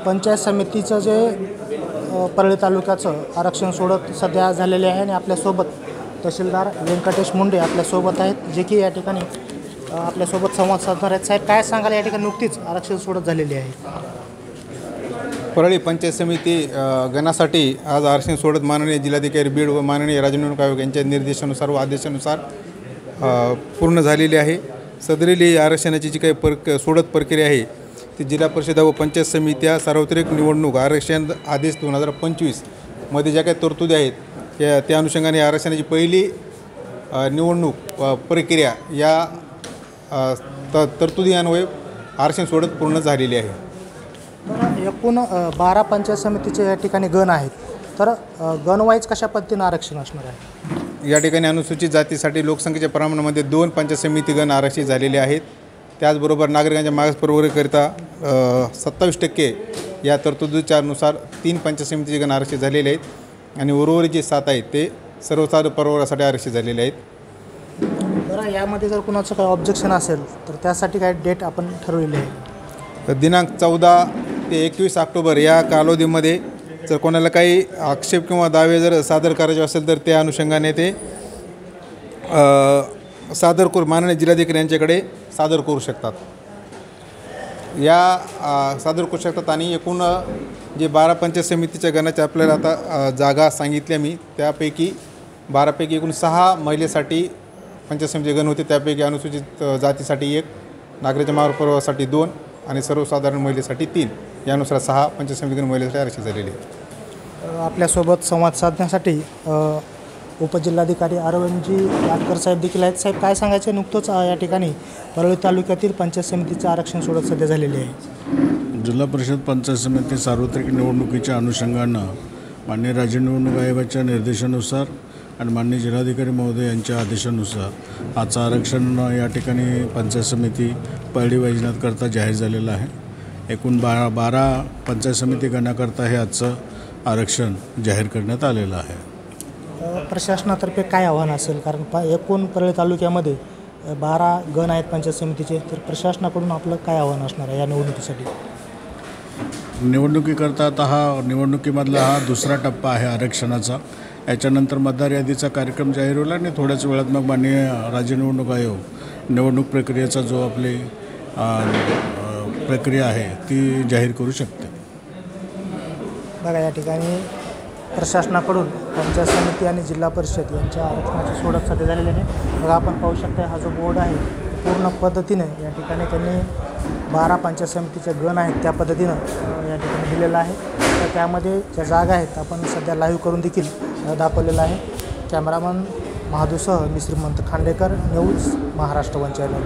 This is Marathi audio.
पंचायत समितीचं जे परळी तालुक्याचं आरक्षण सोडत सध्या झालेले आहे आणि आपल्यासोबत तहसीलदार व्यंकटेश मुंडे आपल्यासोबत आहेत, जे की या ठिकाणी आपल्यासोबत संवाद साधणार आहेत. साहेब, काय सांगाल, या ठिकाणी नुकतीच आरक्षण सोडत झालेली आहे? परळी पंचायत समिती गणासाठी आज आरक्षण सोडत माननीय जिल्हाधिकारी बीड व माननीय राज्य निवडणूक आयोग यांच्या निर्देशानुसार व आदेशानुसार पूर्ण झालेली आहे. सदरील आरक्षणाची जी काही सोडत प्रक्रिया आहे ती जिल्हा परिषद व पंचायत समित्या सार्वत्रिक निवडणूक आरक्षण आदेश 2025 मध्ये ज्या काही तरतुदी आहेत त्या अनुषंगाने आरक्षणाची पहिली निवडणूक प्रक्रिया या तरतुदी अन्वये आरक्षण सोडत पूर्ण झालेली आहे. एकूण 12 पंचायत समितीचे या ठिकाणी गण आहेत, तर गणवाईज कशा पद्धतीनं आरक्षण असणार आहे? या ठिकाणी अनुसूचित जातीसाठी लोकसंख्येच्या प्रमाणामध्ये 2 पंचायत समिती गण आरक्षित झालेले आहेत. त्याचबरोबर नागरिकांच्या मागास प्रवर्गाकरिता 27% या तरतुदीच्या नुसार 3 पंचायत समितीचे गण आरक्षित झालेले आहेत आणि उर्वरित जे 7 आहेत ते सर्वसाधारण प्रवर्गासाठी आरक्षित झालेले आहेत. बरं, यामध्ये जर कुणाचं काही ऑब्जेक्शन असेल तर त्यासाठी काय डेट आपण ठरवलेली आहे? दिनांक 14 ते 21 ऑक्टोबर या कालावधीमध्ये जर कोणाला काही आक्षेप किंवा दावे जर सादर करायचे असेल तर त्या अनुषंगाने ते सादर करू माननीय जिल्हाधिकारी यांच्याकडे सादर करू शकतात. सादर करू शकतात आणि एकूण जे 12 पंचायत समितीच्या गणाच्या आपल्याला आता जागा सांगितल्या मी, त्यापैकी 12 पैकी एकूण 6 महिलेसाठी पंचायत समितीचे गण होते. त्यापैकी अनुसूचित जातीसाठी 1, नागरिकांच्या मागास प्रवर्गासाठी 2 आणि सर्वसाधारण महिलेसाठी 3, यानुसार 6 पंचायत समिती गण महिलेसाठी आरक्षित झालेले आहेत. आपल्यासोबत संवाद साधण्यासाठी उपजिल्हाधिकारी अरविंदजी यादकर साहेब देखील आहेत. साहेब, काय सांगायचे? नुकतंच या ठिकाणी परळी तालुक्यातील पंचायत समितीचं आरक्षण सोडत सध्या झालेले आहे. जिल्हा परिषद पंचायत समिती सार्वत्रिक निवडणुकीच्या अनुषंगानं माननीय राज्य निवडणूक आयोगाच्या निर्देशानुसार आणि माननीय जिल्हाधिकारी महोदय यांच्या आदेशानुसार आजचं आरक्षण या ठिकाणी पंचायत समिती परळी वैजनाथकरता जाहीर झालेलं आहे. एकूण 12 पंचायत समिती गणाकरता हे आजचं आरक्षण जाहीर करण्यात आलेलं आहे. प्रशासनातर्फे काय आव्हान असेल? कारण एकूण परळी तालुक्यामध्ये 12 गण आहेत पंचायत समितीचे, तर प्रशासनाकडून आपलं काय आव्हान असणार आहे या निवडणुकीसाठी? निवडणुकीकरता आता निवडणुकीमधला हा दुसरा टप्पा आहे आरक्षणाचा. याच्यानंतर मतदार यादीचा कार्यक्रम जाहीर होईल आणि थोड्याच वेळात मग माननीय राज्य निवडणूक आयोग निवडणूक प्रक्रियेचा जो आपली प्रक्रिया आहे ती जाहीर करू शकते. बघा, या ठिकाणी प्रशासनाकडून पंचायत समिती आणि जिल्हा परिषद यांच्या आरक्षणाची सोडत सध्या झालेली आहे. बघा, आपण पाहू शकता हा जो बोर्ड आहे पूर्ण पद्धतीने या ठिकाणी त्यांनी 12 पंचायत समितीचे गण आहेत त्या पद्धतीनं या ठिकाणी दिलेलं आहे. तर त्यामध्ये ज्या जागा आहेत आपण सध्या लाईव्ह करून देखील दाखवलेलं आहे. कॅमेरामन महादूसह मी श्रीमंत खांडेकर, न्यूज महाराष्ट्र 1 चॅनल.